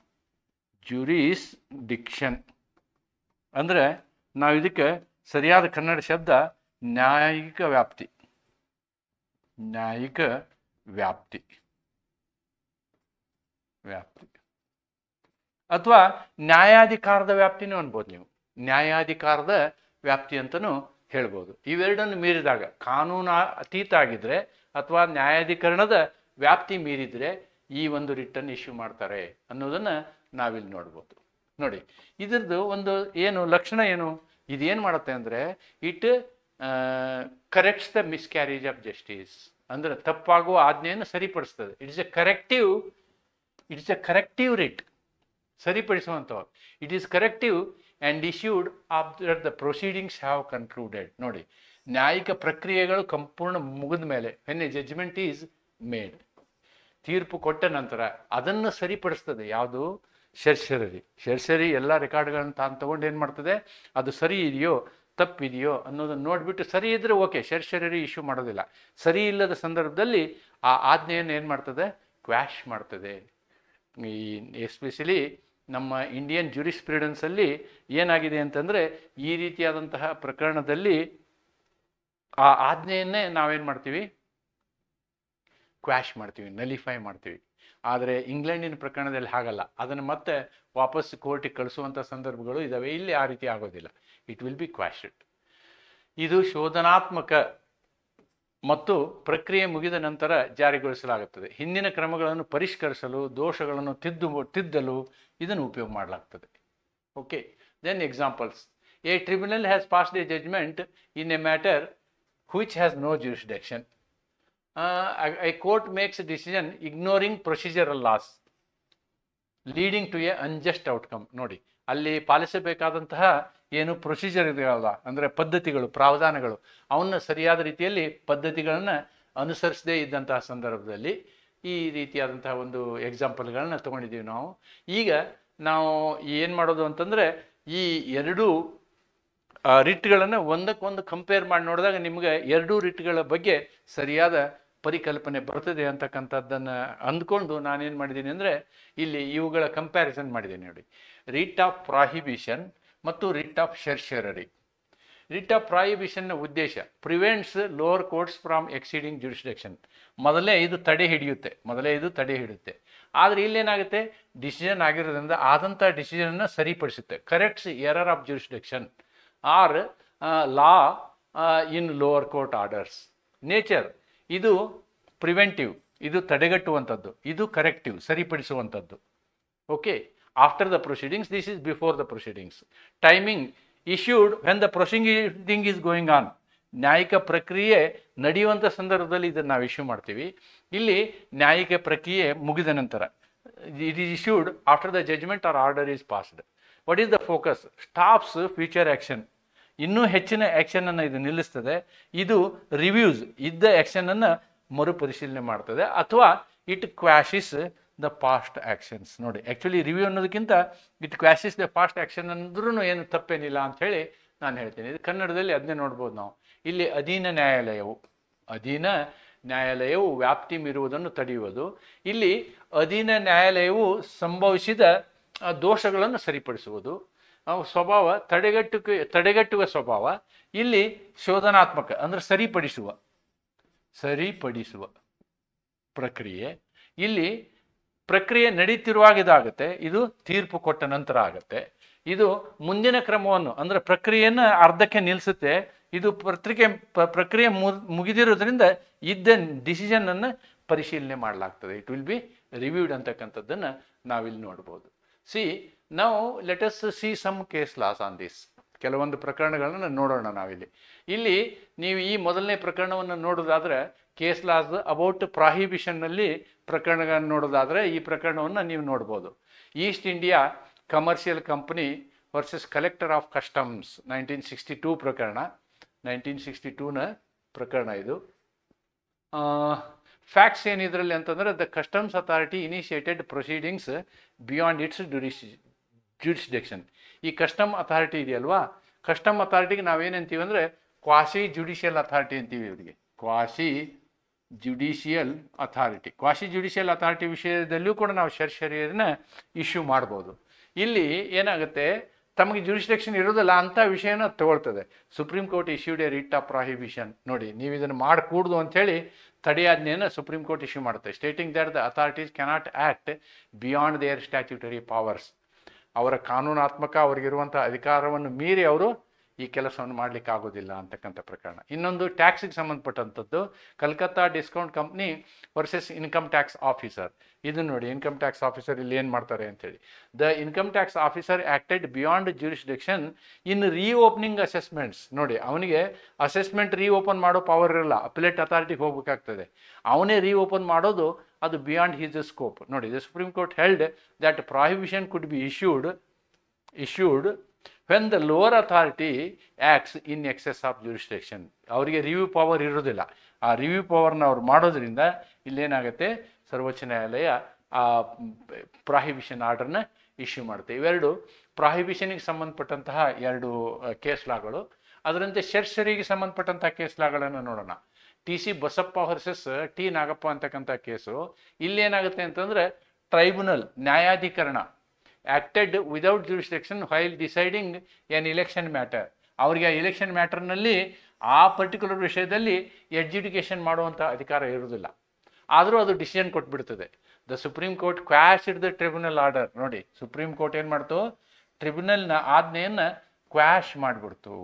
A: ಜುರಿಸ್ಡಿಕ್ಷನ್ ಅಂದರೆ ನಾವು ಇದಕ್ಕೆ ಸರಿಯಾದ ಕನ್ನಡ ಶಬ್ದ ನ್ಯಾಯಿಕ ವ್ಯಾಪ್ತಿ. ನ್ಯಾಯಿಕ ವ್ಯಾಪ್ತಿ ಅಥವಾ ನ್ಯಾಯಾಧಿಕಾರದ ವ್ಯಾಪ್ತಿನೂ ಅನ್ಬೋದು ನೀವು. ನ್ಯಾಯಾಧಿಕಾರದ ವ್ಯಾಪ್ತಿ ಅಂತಲೂ ಹೇಳ್ಬೋದು. ಇವೆರಡನ್ನು ಮೀರಿದಾಗ, ಕಾನೂನು ಅತೀತ ಆಗಿದ್ರೆ ಅಥವಾ ನ್ಯಾಯಾಧಿಕರಣದ ವ್ಯಾಪ್ತಿ ಮೀರಿದರೆ ಈ ಒಂದು ರಿಟನ್ನು ಇಶ್ಯೂ ಮಾಡ್ತಾರೆ ಅನ್ನೋದನ್ನು ನಾವಿಲ್ಲಿ ನೋಡ್ಬೋದು. ನೋಡಿ, ಇದ್ರದ್ದು ಒಂದು ಏನು ಲಕ್ಷಣ ಏನು? ಇದೇನು ಮಾಡುತ್ತೆ ಅಂದರೆ it corrects the miscarriage of justice. ಅಂದರೆ ತಪ್ಪಾಗುವ ಆಜ್ಞೆಯನ್ನು ಸರಿಪಡಿಸ್ತದೆ. ಇಟ್ಸ್ ಎ ಕರೆಕ್ಟಿವ್ ರಿಟ್, ಸರಿಪಡಿಸುವಂಥವ್ರು. It is corrective and issued after the proceedings have concluded. ನೋಡಿ, ನ್ಯಾಯಿಕ ಪ್ರಕ್ರಿಯೆಗಳು ಸಂಪೂರ್ಣ ಮುಗಿದ ಮೇಲೆ, when a judgement is made, ತೀರ್ಪು ಕೊಟ್ಟ ನಂತರ ಅದನ್ನು ಸರಿಪಡಿಸ್ತದೆ. ಯಾವುದು? ಶರ್ಷರರಿ ಎಲ್ಲ ರೆಕಾರ್ಡ್ಗಳನ್ನು ತಾನು ತೊಗೊಂಡು ಏನು ಮಾಡ್ತದೆ, ಅದು ಸರಿ ಇದೆಯೋ ತಪ್ಪಿದೆಯೋ ಅನ್ನೋದನ್ನು ನೋಡಿಬಿಟ್ಟು ಸರಿ ಇದ್ದರೆ ಓಕೆ, ಶರ್ಷರರಿ ಇಶ್ಯೂ ಮಾಡೋದಿಲ್ಲ. ಸರಿ ಇಲ್ಲದ ಸಂದರ್ಭದಲ್ಲಿ ಆ ಆಜ್ಞೆಯನ್ನು ಏನು ಮಾಡ್ತದೆ? ಕ್ವ್ಯಾಶ್ ಮಾಡ್ತದೆ. ಈ ಎಸ್ಪೆಷಲಿ ನಮ್ಮ ಇಂಡಿಯನ್ ಜೂರಿಸ್ಪ್ರುಡೆನ್ಸಲ್ಲಿ ಏನಾಗಿದೆ ಅಂತಂದರೆ, ಈ ರೀತಿಯಾದಂತಹ ಪ್ರಕರಣದಲ್ಲಿ ಆ ಆಜ್ಞೆಯನ್ನೇ ನಾವೇನು ಮಾಡ್ತೀವಿ? ಕ್ವ್ಯಾಶ್ ಮಾಡ್ತೀವಿ, ನಲಿಫೈ ಮಾಡ್ತೀವಿ. ಆದರೆ ಇಂಗ್ಲೆಂಡಿನ ಪ್ರಕರಣದಲ್ಲಿ ಹಾಗಲ್ಲ. ಅದನ್ನು ಮತ್ತೆ ವಾಪಸ್ ಕೋರ್ಟಿಗೆ ಕಳಿಸುವಂಥ ಸಂದರ್ಭಗಳು ಇದ್ದಾವೆ. ಇಲ್ಲಿ ಆ ರೀತಿ ಆಗೋದಿಲ್ಲ. It will be quashed. ಇದು ಶೋಧನಾತ್ಮಕ ಮತ್ತು ಪ್ರಕ್ರಿಯೆ ಮುಗಿದ ನಂತರ ಜಾರಿಗೊಳಿಸಲಾಗುತ್ತದೆ. ಹಿಂದಿನ ಕ್ರಮಗಳನ್ನು ಪರಿಷ್ಕರಿಸಲು, ದೋಷಗಳನ್ನು ತಿದ್ದಲು ಇದನ್ನು ಉಪಯೋಗ ಮಾಡಲಾಗ್ತದೆ. Okay, then examples. A tribunal has passed a judgement in a matter which has no jurisdiction. A court makes a decision ignoring procedural laws leading to a unjust outcome. ನೋಡಿ, ಅಲ್ಲಿ ಪಾಲಿಸಬೇಕಾದಂತಹ ಏನು ಪ್ರೊಸೀಜರ್ ಇದೆಯಲ್ಲ, ಅಂದರೆ ಪದ್ಧತಿಗಳು, ಪ್ರಾವಧಾನಗಳು, ಅವನ್ನ ಸರಿಯಾದ ರೀತಿಯಲ್ಲಿ ಪದ್ಧತಿಗಳನ್ನು ಅನುಸರಿಸದೇ ಇದ್ದಂತಹ ಸಂದರ್ಭದಲ್ಲಿ ಈ ರೀತಿಯಾದಂತಹ ಒಂದು ಎಕ್ಸಾಂಪಲ್ಗಳನ್ನ ತೊಗೊಂಡಿದ್ದೀವಿ ನಾವು. ಈಗ ನಾವು ಏನು ಮಾಡೋದು ಅಂತಂದರೆ, ಈ ಎರಡೂ ರಿಟ್ಗಳನ್ನು ಒಂದಕ್ಕೊಂದು ಕಂಪೇರ್ ಮಾಡಿ ನೋಡಿದಾಗ ನಿಮಗೆ ಎರಡೂ ರಿಟ್ಗಳ ಬಗ್ಗೆ ಸರಿಯಾದ ಪರಿಕಲ್ಪನೆ ಬರ್ತದೆ ಅಂತಕ್ಕಂಥದ್ದನ್ನು ಅಂದ್ಕೊಂಡು ನಾನೇನು ಮಾಡಿದ್ದೀನಿ ಅಂದರೆ, ಇಲ್ಲಿ ಇವುಗಳ ಕಂಪ್ಯಾರಿಸನ್ ಮಾಡಿದ್ದೀನಿ. ನೋಡಿ, ರಿಟ್ ಆಫ್ ಪ್ರಾಹಿಬಿಷನ್ ಮತ್ತು writ of certiorari. Writ of ಪ್ರಾಹಿಬಿಷನ್ನ ಉದ್ದೇಶ prevents lower courts from exceeding jurisdiction. ಮೊದಲೇ ಇದು ತಡೆ ಹಿಡಿಯುತ್ತೆ. ಆದರೆ ಇಲ್ಲೇನಾಗುತ್ತೆ, ಡಿಸಿಷನ್ ಆಗಿರೋದ್ರಿಂದ ಆದಂಥ ಡಿಸಿಷನನ್ನು ಸರಿಪಡಿಸುತ್ತೆ. Corrects error of jurisdiction or law in lower court orders. Nature ಇದು ಪ್ರಿವೆಂಟಿವ್, ಇದು ತಡೆಗಟ್ಟುವಂಥದ್ದು. ಇದು ಕರೆಕ್ಟಿವ್, ಸರಿಪಡಿಸುವಂಥದ್ದು. Okay, after the proceedings, this is before the proceedings. Timing issued when the proceeding is going on. ನ್ಯಾಯಿಕ ಪ್ರಕ್ರಿಯೆ ನಡೆಯುವಂಥ ಸಂದರ್ಭದಲ್ಲಿ ಇದನ್ನು ನಾವು ಇಶ್ಯೂ ಮಾಡ್ತೀವಿ. ಇಲ್ಲಿ ನ್ಯಾಯಿಕ ಪ್ರಕ್ರಿಯೆ ಮುಗಿದ ನಂತರ, it is issued after the judgement or order is passed. What is the focus? Stops future action. ಇನ್ನೂ ಹೆಚ್ಚಿನ ಆ್ಯಕ್ಷನನ್ನು ಇದು ನಿಲ್ಲಿಸ್ತದೆ. ಇದು ರಿವ್ಯೂಸ್ ಇದ್ದ ಆ್ಯಕ್ಷನನ್ನು ಮರುಪರಿಶೀಲನೆ ಮಾಡ್ತದೆ. ಅಥವಾ ಇಟ್ ಕ್ವ್ಯಾಶಿಸ್ ದ ಪಾಸ್ಟ್ ಆ್ಯಕ್ಷನ್ಸ್. ನೋಡಿ, ಆ್ಯಕ್ಚುಲಿ ರಿವ್ಯೂ ಅನ್ನೋದಕ್ಕಿಂತ ಇಟ್ ಕ್ವ್ಯಾಶಿಸ್ ದ ಪಾಸ್ಟ್ ಆ್ಯಕ್ಷನ್ ಅಂದ್ರೂ ಏನು ತಪ್ಪೇನಿಲ್ಲ ಅಂಥೇಳಿ ನಾನು ಹೇಳ್ತೀನಿ. ಇದು ಕನ್ನಡದಲ್ಲಿ ಅದನ್ನೇ ನೋಡ್ಬೋದು ನಾವು. ಇಲ್ಲಿ ಅಧೀನ ನ್ಯಾಯಾಲಯವು ವ್ಯಾಪ್ತಿ ಮೀರುವುದನ್ನು ತಡೆಯುವುದು. ಇಲ್ಲಿ ಅಧೀನ ನ್ಯಾಯಾಲಯವು ಸಂಭವಿಸಿದ ದೋಷಗಳನ್ನು ಸರಿಪಡಿಸುವುದು. ಸ್ವಭಾವ ತಡೆಗಟ್ಟುವ ಸ್ವಭಾವ. ಇಲ್ಲಿ ಶೋಧನಾತ್ಮಕ ಅಂದರೆ ಸರಿಪಡಿಸುವ ಪ್ರಕ್ರಿಯೆ. ಇಲ್ಲಿ ಪ್ರಕ್ರಿಯೆ ನಡೀತಿರುವಾಗ ಇದಾಗುತ್ತೆ. ಇದು ತೀರ್ಪು ಕೊಟ್ಟ ನಂತರ ಆಗುತ್ತೆ. ಇದು ಮುಂದಿನ ಕ್ರಮವನ್ನು ಅಂದರೆ ಪ್ರಕ್ರಿಯೆಯನ್ನು ಅರ್ಧಕ್ಕೆ ನಿಲ್ಲಿಸುತ್ತೆ. ಇದು ಪ್ರಕ್ರಿಯೆ ಮುಗಿದಿರೋದ್ರಿಂದ ಇದ್ದ ಡಿಸಿಷನನ್ನು ಪರಿಶೀಲನೆ ಮಾಡಲಾಗ್ತದೆ. ಇಟ್ ವಿಲ್ ಬಿ ರಿವ್ಯೂಡ್ ಅಂತಕ್ಕಂಥದ್ದನ್ನು ನಾವಿಲ್ಲಿ ನೋಡ್ಬೋದು. Now let us see some case laws on this. ಕೆಲವೊಂದು ಪ್ರಕರಣಗಳನ್ನು ನೋಡೋಣ ನಾವಿಲ್ಲಿ. ಇಲ್ಲಿ ನೀವು ಈ ಮೊದಲನೇ ಪ್ರಕರಣವನ್ನು ನೋಡೋದಾದರೆ, ಕೇಸ್ ಲಾಸ್ ಅಬೌಟ್ ಪ್ರಾಹಿಬಿಷನ್ನಲ್ಲಿ ಪ್ರಕರಣಗಳನ್ನು ನೋಡೋದಾದರೆ ಈ ಪ್ರಕರಣವನ್ನು ನೀವು ನೋಡ್ಬೋದು. East India commercial company versus collector of customs 1962 ಪ್ರಕರಣ, 1962ನ ಪ್ರಕರಣ ಇದು. ಫ್ಯಾಕ್ಟ್ಸ್ ಏನಿದ್ರಲ್ಲಿ ಅಂತಂದರೆ the customs authority initiated proceedings beyond its jurisdiction. ಈ ಕಸ್ಟಮ್ ಅಥಾರಿಟಿ ಇದೆಯಲ್ವಾ, ಕಸ್ಟಮ್ ಅಥಾರಿಟಿಗೆ ನಾವೇನಂತೀವಿ ಅಂದರೆ ಕ್ವಾಸಿ ಜುಡಿಷಿಯಲ್ ಅಥಾರಿಟಿ ಅಂತೀವಿ ಇವರಿಗೆ. Quasi judicial authority. Quasi judicial authority ವಿಷಯದಲ್ಲೂ ಕೂಡ ನಾವು ಶರ್ಷರಿಯನ್ನ ಇಶ್ಯೂ ಮಾಡ್ಬೋದು. ಇಲ್ಲಿ ಏನಾಗುತ್ತೆ, ತಮಗೆ ಜುಡಿಸ್ಡಿಕ್ಷನ್ ಇರೋದಿಲ್ಲ ಅಂಥ ವಿಷಯನ ತಗೊಳ್ತದೆ. Supreme court issued a writ of prohibition. ನೋಡಿ, ನೀವು ಇದನ್ನು ಮಾಡಕೂಡ್ದು ಅಂಥೇಳಿ ತಡೆಯಾಜ್ಞೆಯನ್ನು ಸುಪ್ರೀಂ ಕೋರ್ಟ್ ಇಶ್ಯೂ ಮಾಡುತ್ತೆ. Stating that the authorities cannot act beyond their statutory powers. ಅವರ ಕಾನೂನಾತ್ಮಕ ಅವರಿಗಿರುವಂಥ ಅಧಿಕಾರವನ್ನು ಮೀರಿ ಅವರು ಈ ಕೆಲಸವನ್ನು ಮಾಡಲಿಕ್ಕೆ ಆಗೋದಿಲ್ಲ ಅಂತಕ್ಕಂಥ ಪ್ರಕರಣ. ಇನ್ನೊಂದು ಟ್ಯಾಕ್ಸಿಗೆ ಸಂಬಂಧಪಟ್ಟಂಥದ್ದು, Calcutta discount company versus income tax officer. ಇದು ನೋಡಿ, ಇನ್ಕಮ್ ಟ್ಯಾಕ್ಸ್ ಆಫೀಸರ್ ಇಲ್ಲಿ ಏನು ಮಾಡ್ತಾರೆ ಅಂತೇಳಿ. The income tax officer acted beyond jurisdiction in reopening assessments. ನೋಡಿ, ಅವನಿಗೆ ಅಸೆಸ್ಮೆಂಟ್ ರೀಓಪನ್ ಮಾಡೋ ಪವರ್ ಇರಲ್ಲ, ಅಪಿಲೇಟ್ ಅಥಾರಿಟಿಗೆ ಹೋಗಬೇಕಾಗ್ತದೆ. ಅವನೇ ರೀಓಪನ್ ಮಾಡೋದು, ಅದು ಬಿಯಾಂಡ್ ಹಿಸ್ ಸ್ಕೋಪ್. ನೋಡಿ, the Supreme Court held that prohibition could be issued when the lower authority acts in excess of jurisdiction. ಅವರಿಗೆ ರಿವ್ಯೂ ಪವರ್ ಇರೋದಿಲ್ಲ. ಆ ರಿವ್ಯೂ ಪವರ್ನ ಅವ್ರು ಮಾಡೋದ್ರಿಂದ ಇಲ್ಲೇನಾಗುತ್ತೆ, ಸರ್ವೋಚ್ಚ ನ್ಯಾಯಾಲಯ ಆ ಪ್ರಾಹಿಬಿಷನ್ ಆರ್ಡರ್ನ ಇಶ್ಯೂ ಮಾಡುತ್ತೆ. ಇವೆರಡು ಪ್ರಾಹಿಬಿಷನ್ಗೆ ಸಂಬಂಧಪಟ್ಟಂತಹ ಎರಡು ಕೇಸ್ ಲಾಗಳು. ಅದರಂತೆ ಶರ್ಷರಿಗೆ ಸಂಬಂಧಪಟ್ಟಂತಹ ಕೇಸ್ ಲಾಗಳನ್ನು ನೋಡೋಣ. T C Basappa versus T Nagappa ಅಂತಕ್ಕಂಥ ಕೇಸು. ಇಲ್ಲೇನಾಗುತ್ತೆ ಅಂತಂದರೆ, ಟ್ರೈಬ್ಯುನಲ್ ನ್ಯಾಯಾಧಿಕರಣ acted without jurisdiction while deciding N election matter. ಅವರಿಗೆ ಆ ಇಲೆಕ್ಷನ್ ಮ್ಯಾಟರ್ನಲ್ಲಿ ಆ ಪರ್ಟಿಕ್ಯುಲರ್ ವಿಷಯದಲ್ಲಿ ಎಡ್ಜುಡಿಕೇಷನ್ ಮಾಡುವಂಥ ಅಧಿಕಾರ ಇರುವುದಿಲ್ಲ. ಆದರೂ ಅದು ಡಿಸಿಷನ್ ಕೊಟ್ಬಿಡ್ತದೆ. The Supreme Court quashed the tribunal order. ನೋಡಿ, ಸುಪ್ರೀಂ ಕೋರ್ಟ್ ಏನು ಮಾಡ್ತು, ಟ್ರಿಬ್ಯುನಲ್ನ ಆಜ್ಞೆಯನ್ನು ಕ್ವಾಶ್ ಮಾಡಿಬಿಡ್ತು.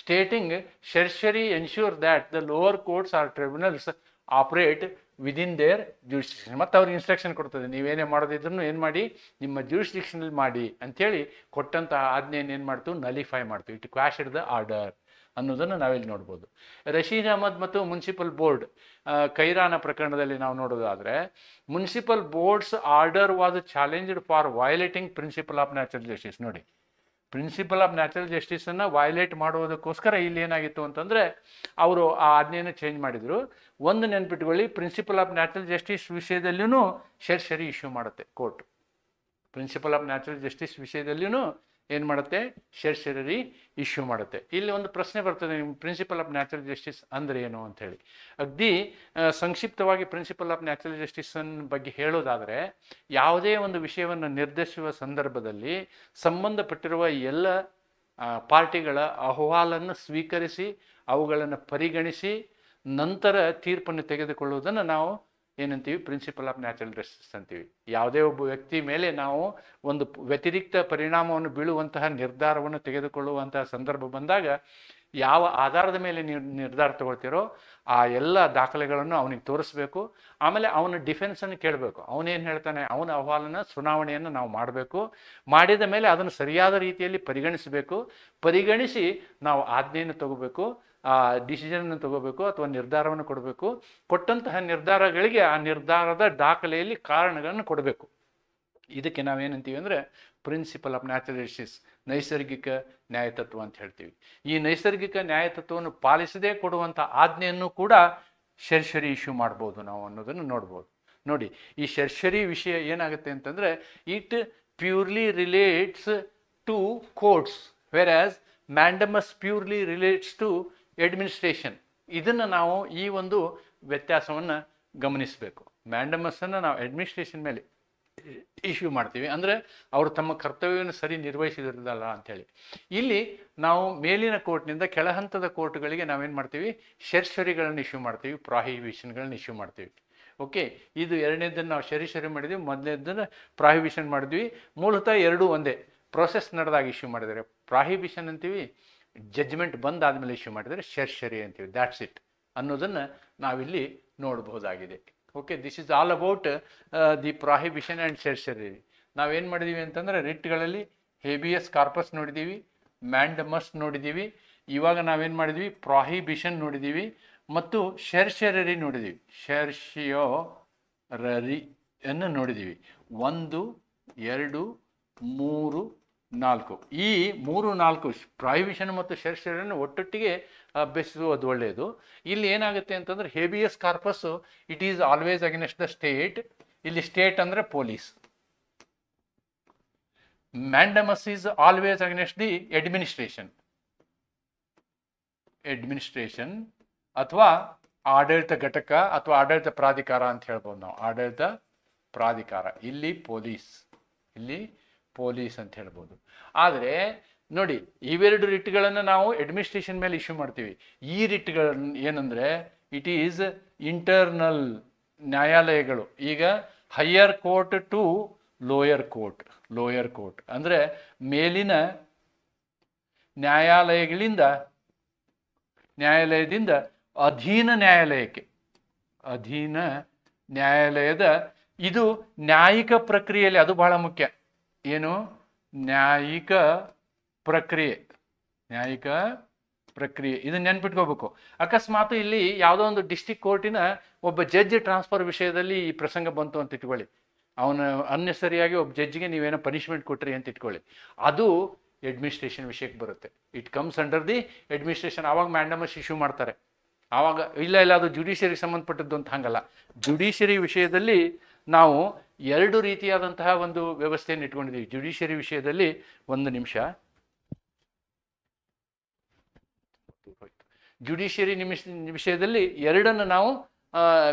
A: Stating certiorari ensure that the lower courts or tribunals operate within their jurisdiction. ಮತ್ತು ಅವ್ರಿಗೆ ಇನ್ಸ್ಟ್ರಕ್ಷನ್ ಕೊಡ್ತದೆ, ನೀವೇನೇ ಮಾಡೋದಿದ್ರು ಏನು ಮಾಡಿ, ನಿಮ್ಮ ಜುರಿಸ್ಡಿಕ್ಷನಲ್ಲಿ ಮಾಡಿ ಅಂಥೇಳಿ ಕೊಟ್ಟಂಥ ಆಜ್ಞೆಯನ್ನು ಏನು ಮಾಡ್ತು, ನಲಿಫೈ ಮಾಡ್ತು. ಇಟ್ ಕ್ವಾಶ್ಡ್ ದ ಆರ್ಡರ್ ಅನ್ನೋದನ್ನು ನಾವಿಲ್ಲಿ ನೋಡ್ಬೋದು. ರಶೀದ್ ಅಹಮದ್ ಮತ್ತು ಮುನ್ಸಿಪಲ್ ಬೋರ್ಡ್ ಕೈರಾನ ಪ್ರಕರಣದಲ್ಲಿ ನಾವು ನೋಡೋದಾದರೆ, municipal boards order was challenged for violating principle of natural justice. ನೋಡಿ, ಪ್ರಿನ್ಸಿಪಲ್ ಆಫ್ ನ್ಯಾಚುರಲ್ ಜಸ್ಟಿಸನ್ನು ವಯಲೇಟ್ ಮಾಡೋದಕ್ಕೋಸ್ಕರ ಇಲ್ಲಿ ಏನಾಗಿತ್ತು ಅಂತಂದರೆ, ಅವರು ಆ ಆಜ್ಞೆಯನ್ನು ಚೇಂಜ್ ಮಾಡಿದರು. ಒಂದು ನೆನ್ಪಿಟ್ಕೊಳ್ಳಿ, ಪ್ರಿನ್ಸಿಪಲ್ ಆಫ್ ನ್ಯಾಚುರಲ್ ಜಸ್ಟಿಸ್ ವಿಷಯದಲ್ಲಿಯೂ ಶರ್ಷರಿ ಇಶ್ಯೂ ಮಾಡುತ್ತೆ court. Principle of natural justice ವಿಷಯದಲ್ಲಿಯೂ ಏನು ಮಾಡುತ್ತೆ, ಶರ್ಷರಿ ಇಶ್ಯೂ ಮಾಡುತ್ತೆ. ಇಲ್ಲಿ ಒಂದು ಪ್ರಶ್ನೆ ಬರ್ತದೆ, ನಿಮ್ಮ ಪ್ರಿನ್ಸಿಪಲ್ ಆಫ್ ನ್ಯಾಚುರಲ್ ಜಸ್ಟಿಸ್ ಅಂದರೆ ಏನು ಅಂಥೇಳಿ. ಅಗದಿ ಸಂಕ್ಷಿಪ್ತವಾಗಿ ಪ್ರಿನ್ಸಿಪಲ್ ಆಫ್ ನ್ಯಾಚುರಲ್ ಜಸ್ಟಿಸನ್ನ ಬಗ್ಗೆ ಹೇಳೋದಾದರೆ, ಯಾವುದೇ ಒಂದು ವಿಷಯವನ್ನು ನಿರ್ಧರಿಸುವ ಸಂದರ್ಭದಲ್ಲಿ ಸಂಬಂಧಪಟ್ಟಿರುವ ಎಲ್ಲ ಪಾರ್ಟಿಗಳ ಅಹವಾಲನ್ನು ಸ್ವೀಕರಿಸಿ ಅವುಗಳನ್ನು ಪರಿಗಣಿಸಿ ನಂತರ ತೀರ್ಪನ್ನು ತೆಗೆದುಕೊಳ್ಳುವುದನ್ನು ನಾವು ಏನಂತೀವಿ, ಪ್ರಿನ್ಸಿಪಲ್ ಆಫ್ ನ್ಯಾಚುರಲ್ ಜಸ್ಟಿಸ್ ಅಂತೀವಿ. ಯಾವುದೇ ಒಬ್ಬ ವ್ಯಕ್ತಿ ಮೇಲೆ ನಾವು ಒಂದು ವ್ಯತಿರಿಕ್ತ ಪರಿಣಾಮವನ್ನು ಬೀಳುವಂತಹ ನಿರ್ಧಾರವನ್ನು ತೆಗೆದುಕೊಳ್ಳುವಂತಹ ಸಂದರ್ಭ ಬಂದಾಗ ಯಾವ ಆಧಾರದ ಮೇಲೆ ನೀವು ನಿರ್ಧಾರ ತಗೊಳ್ತೀರೋ ಆ ಎಲ್ಲ ದಾಖಲೆಗಳನ್ನು ಅವನಿಗೆ ತೋರಿಸ್ಬೇಕು. ಆಮೇಲೆ ಅವನ ಡಿಫೆನ್ಸನ್ನು ಕೇಳಬೇಕು. ಅವನೇನು ಹೇಳ್ತಾನೆ, ಅವನ ಅಹವಾಲನ್ನು ಸುನಾವಣೆಯನ್ನು ನಾವು ಮಾಡಬೇಕು. ಮಾಡಿದ ಮೇಲೆ ಅದನ್ನು ಸರಿಯಾದ ರೀತಿಯಲ್ಲಿ ಪರಿಗಣಿಸಿ ನಾವು ಆಜ್ಞೆಯನ್ನು ತಗೋಬೇಕು, ಆ ಡಿಸಿಷನನ್ನು ತಗೋಬೇಕು ಅಥವಾ ನಿರ್ಧಾರವನ್ನು ಕೊಡಬೇಕು. ಕೊಟ್ಟಂತಹ ನಿರ್ಧಾರಗಳಿಗೆ ಆ ನಿರ್ಧಾರದ ದಾಖಲೆಯಲ್ಲಿ ಕಾರಣಗಳನ್ನು ಕೊಡಬೇಕು. ಇದಕ್ಕೆ ನಾವೇನಂತೀವಿ ಅಂದರೆ ಪ್ರಿನ್ಸಿಪಲ್ ಆಫ್ ನ್ಯಾಚುರಲ್ ಜಸ್ಟಿಸ್, ನೈಸರ್ಗಿಕ ನ್ಯಾಯತತ್ವ ಅಂತ ಹೇಳ್ತೀವಿ. ಈ ನೈಸರ್ಗಿಕ ನ್ಯಾಯತತ್ವವನ್ನು ಪಾಲಿಸದೇ ಕೊಡುವಂಥ ಆಜ್ಞೆಯನ್ನು ಕೂಡ ಶರ್ಷರಿ ಇಶ್ಯೂ ಮಾಡ್ಬೋದು ನಾವು ಅನ್ನೋದನ್ನು ನೋಡ್ಬೋದು. ನೋಡಿ, ಈ ಶರ್ಷರಿ ವಿಷಯ ಏನಾಗುತ್ತೆ ಅಂತಂದರೆ, it purely relates to courts whereas mandamus purely relates to administration. ಇದನ್ನು ನಾವು ಈ ಒಂದು ವ್ಯತ್ಯಾಸವನ್ನು ಗಮನಿಸಬೇಕು. ಮ್ಯಾಂಡಮಸ್ಸನ್ನು ನಾವು ಅಡ್ಮಿನಿಸ್ಟ್ರೇಷನ್ ಮೇಲೆ ಇಶ್ಯೂ ಮಾಡ್ತೀವಿ, ಅಂದರೆ ಅವರು ತಮ್ಮ ಕರ್ತವ್ಯವನ್ನು ಸರಿ ನಿರ್ವಹಿಸಿದಿರಲ್ಲ ಅಂಥೇಳಿ. ಇಲ್ಲಿ ನಾವು ಮೇಲಿನ ಕೋರ್ಟ್ನಿಂದ ಕೆಳಹಂತದ ಕೋರ್ಟ್ಗಳಿಗೆ ನಾವೇನು ಮಾಡ್ತೀವಿ, ಶರ್ಷರಿಗಳನ್ನು ಇಶ್ಯೂ ಮಾಡ್ತೀವಿ, ಪ್ರಾಹಿಬಿಷನ್ಗಳನ್ನ ಇಶ್ಯೂ ಮಾಡ್ತೀವಿ. ಓಕೆ, ಇದು ಎರಡನೇದನ್ನು ನಾವು ಶರಿ ಮಾಡಿದ್ವಿ, ಮೊದಲನೇದನ್ನು ಪ್ರಾಹಿಬಿಷನ್ ಮಾಡಿದ್ವಿ. ಮೂಲತಃ ಎರಡೂ ಒಂದೇ, ಪ್ರೊಸೆಸ್ ನಡೆದಾಗ ಇಶ್ಯೂ ಮಾಡಿದರೆ ಪ್ರಾಹಿಬಿಷನ್ ಅಂತೀವಿ, ಜಡ್ಜ್ಮೆಂಟ್ ಬಂದಾದಮೇಲೆ ಇಶ್ಯೂ ಮಾಡಿದರೆ ಶರ್ಷರಿ ಅಂತೀವಿ. ದ್ಯಾಟ್ಸ್ ಇಟ್ ಅನ್ನೋದನ್ನು ನಾವಿಲ್ಲಿ ನೋಡಬಹುದಾಗಿದೆ. Okay, this is all about the prohibition and certiorari. ನಾವೇನು ಮಾಡಿದ್ದೀವಿ ಅಂತಂದರೆ, ರಿಟ್ಗಳಲ್ಲಿ ಹೇಬಿಯಸ್ ಕಾರ್ಪಸ್ ನೋಡಿದ್ದೀವಿ, ಮ್ಯಾಂಡಮಸ್ ನೋಡಿದ್ದೀವಿ. ಇವಾಗ ನಾವೇನು ಮಾಡಿದ್ವಿ, ಪ್ರಾಹಿಬಿಷನ್ ನೋಡಿದ್ದೀವಿ ಮತ್ತು ಶರ್ಷರಿ ನೋಡಿದ್ದೀವಿ. ಶರ್ಷಿಯೋರರಿಯನ್ನು ನೋಡಿದ್ದೀವಿ. 1, 2, 3, 4 ಈ 3-4 ಪ್ರಾಹಿಬಿಷನ್ ಮತ್ತು ಷರತ್ತುಗಳನ್ನು ಒಟ್ಟೊಟ್ಟಿಗೆ ಅಭ್ಯಸಿಸುವುದು ಒಳ್ಳೆಯದು. ಇಲ್ಲಿ ಏನಾಗುತ್ತೆ ಅಂತಂದ್ರೆ habeas corpus it is always against the state. ಇಲ್ಲಿ ಸ್ಟೇಟ್ ಅಂದ್ರೆ police. Mandamus is always against the administration ಅಥವಾ ಆಡಳಿತ ಘಟಕ ಅಥವಾ ಆಡಳಿತ ಪ್ರಾಧಿಕಾರ ಅಂತ ಹೇಳ್ಬೋದು ನಾವು. ಆಡಳಿತ ಪ್ರಾಧಿಕಾರ ಇಲ್ಲಿ ಪೊಲೀಸ್ ಅಂತ ಹೇಳ್ಬೋದು. ಆದರೆ ನೋಡಿ, ಇವೆರಡು ರಿಟ್ಗಳನ್ನು ನಾವು ಅಡ್ಮಿನಿಸ್ಟ್ರೇಷನ್ ಮೇಲೆ ಇಶ್ಯೂ ಮಾಡ್ತೀವಿ. ಈ ರಿಟ್ಗಳನ್ನು ಏನಂದ್ರೆ ಇಟ್ ಈಸ್ ಇಂಟರ್ನಲ್ ನ್ಯಾಯಾಲಯಗಳು. ಈಗ higher court to lower court ಅಂದ್ರೆ ಮೇಲಿನ ನ್ಯಾಯಾಲಯದಿಂದ ಅಧೀನ ನ್ಯಾಯಾಲಯದ ಇದು ನ್ಯಾಯಿಕ ಪ್ರಕ್ರಿಯೆಯಲ್ಲಿ, ಅದು ಬಹಳ ಮುಖ್ಯ. ಏನು? ನ್ಯಾಯಿಕ ಪ್ರಕ್ರಿಯೆ ಇದನ್ನ ನೆನ್ಪಿಟ್ಕೋಬೇಕು. ಅಕಸ್ಮಾತ್ ಇಲ್ಲಿ ಯಾವುದೋ ಒಂದು ಡಿಸ್ಟ್ರಿಕ್ಟ್ ಕೋರ್ಟಿನ ಒಬ್ಬ ಜಡ್ಜ್ ಟ್ರಾನ್ಸ್ಫರ್ ವಿಷಯದಲ್ಲಿ ಈ ಪ್ರಸಂಗ ಬಂತು ಅಂತ ಇಟ್ಕೊಳ್ಳಿ. ಅವನ ಅನ್ನೆಸರಿಯಾಗಿ ಒಬ್ಬ ಜಡ್ಜ್ಗೆ ನೀವೇನೋ ಪನಿಷ್ಮೆಂಟ್ ಕೊಟ್ರಿ ಅಂತ ಇಟ್ಕೊಳ್ಳಿ. ಅದು ಅಡ್ಮಿನಿಸ್ಟ್ರೇಷನ್ ವಿಷಯಕ್ಕೆ ಬರುತ್ತೆ. It comes under the administration. ಆವಾಗ ಮ್ಯಾಂಡಮಸ್ ಇಶ್ಯೂ ಮಾಡ್ತಾರೆ. ಆವಾಗ ಇಲ್ಲ ಅದು ಜುಡಿಷಿಯರಿಗೆ ಸಂಬಂಧಪಟ್ಟದ್ದು ಅಂತ ಹಂಗಲ್ಲ. ಜುಡಿಷಿಯರಿ ವಿಷಯದಲ್ಲಿ ನಾವು 2 ರೀತಿಯಾದಂತಹ ಒಂದು ವ್ಯವಸ್ಥೆಯನ್ನು ಇಟ್ಕೊಂಡಿದ್ದೀವಿ. ಜುಡಿಷಿಯರಿ ವಿಷಯದಲ್ಲಿ ಜುಡಿಷಿಯರಿ ವಿಷಯದಲ್ಲಿ 2 ನಾವು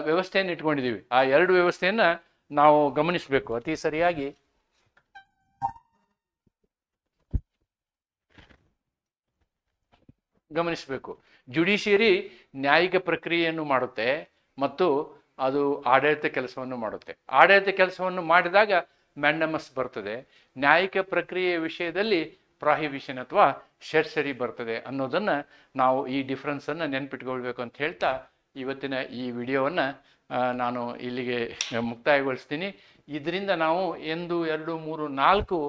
A: ವ್ಯವಸ್ಥೆಯನ್ನು ಇಟ್ಕೊಂಡಿದ್ದೀವಿ. ಆ 2 ವ್ಯವಸ್ಥೆಯನ್ನ ನಾವು ಗಮನಿಸಬೇಕು, ಅತಿ ಸರಿಯಾಗಿ ಗಮನಿಸಬೇಕು. ಜುಡಿಷಿಯರಿ ನ್ಯಾಯಿಕ ಪ್ರಕ್ರಿಯೆಯನ್ನು ಮಾಡುತ್ತೆ ಮತ್ತು ಅದು ಆಡಳಿತ ಕೆಲಸವನ್ನು ಮಾಡುತ್ತೆ. ಆಡಳಿತ ಕೆಲಸವನ್ನು ಮಾಡಿದಾಗ ಮ್ಯಾಂಡಮಸ್ ಬರ್ತದೆ. ನ್ಯಾಯಿಕ ಪ್ರಕ್ರಿಯೆಯ ವಿಷಯದಲ್ಲಿ ಪ್ರಾಹಿಬಿಷನ್ ಅಥವಾ ಷರತ್ತು ಬರ್ತದೆ ಅನ್ನೋದನ್ನ ನಾವು ಈ ಡಿಫ್ರೆನ್ಸನ್ನು ನೆನ್ಪಿಟ್ಕೊಳ್ಬೇಕು ಅಂತ ಹೇಳ್ತಾ ಇವತ್ತಿನ ಈ ವಿಡಿಯೋವನ್ನು ನಾನು ಇಲ್ಲಿಗೆ ಮುಕ್ತಾಯಗೊಳಿಸ್ತೀನಿ. ಇದರಿಂದ ನಾವು 1, 2, 3, 4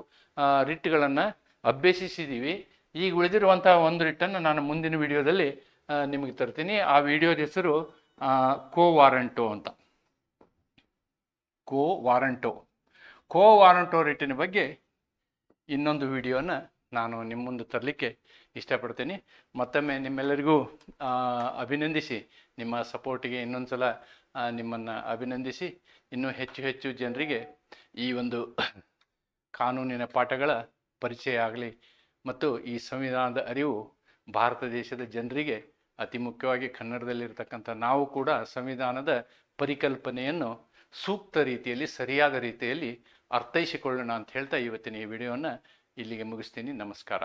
A: ರಿಟ್ಗಳನ್ನು ಅಭ್ಯಸಿಸಿದ್ದೀವಿ. ಈಗ ಉಳಿದಿರುವಂತಹ ಒಂದು ರಿಟ್ಟನ್ನು ನಾನು ಮುಂದಿನ ವಿಡಿಯೋದಲ್ಲಿ ನಿಮಗೆ ತರ್ತೀನಿ. ಆ ವಿಡಿಯೋದ ಹೆಸರು ಕೋ ವಾರಂಟೋ ರಿಟ್ಟಿನ ಬಗ್ಗೆ ಇನ್ನೊಂದು ವಿಡಿಯೋನ ನಾನು ನಿಮ್ಮ ಮುಂದೆ ತರಲಿಕ್ಕೆ ಇಷ್ಟಪಡ್ತೀನಿ. ಮತ್ತೊಮ್ಮೆ ನಿಮ್ಮೆಲ್ಲರಿಗೂ ಅಭಿನಂದಿಸಿ, ನಿಮ್ಮ ಸಪೋರ್ಟಿಗೆ ಇನ್ನೊಂದು ಸಲ ನಿಮ್ಮನ್ನು ಅಭಿನಂದಿಸಿ, ಇನ್ನೂ ಹೆಚ್ಚು ಜನರಿಗೆ ಈ ಒಂದು ಕಾನೂನಿನ ಪಾಠಗಳ ಪರಿಚಯ ಆಗಲಿ ಮತ್ತು ಈ ಸಂವಿಧಾನದ ಅರಿವು ಭಾರತ ದೇಶದ ಜನರಿಗೆ, ಅತಿ ಮುಖ್ಯವಾಗಿ ಕನ್ನಡದಲ್ಲಿರ್ತಕ್ಕಂಥ ನಾವು ಕೂಡ ಸಂವಿಧಾನದ ಪರಿಕಲ್ಪನೆಯನ್ನು ಸೂಕ್ತ ರೀತಿಯಲ್ಲಿ, ಸರಿಯಾದ ರೀತಿಯಲ್ಲಿ ಅರ್ಥೈಸಿಕೊಳ್ಳೋಣ ಅಂತ ಹೇಳ್ತಾ ಇವತ್ತಿನ ಈ ವಿಡಿಯೋವನ್ನು ಇಲ್ಲಿಗೆ ಮುಗಿಸ್ತೀನಿ. ನಮಸ್ಕಾರ.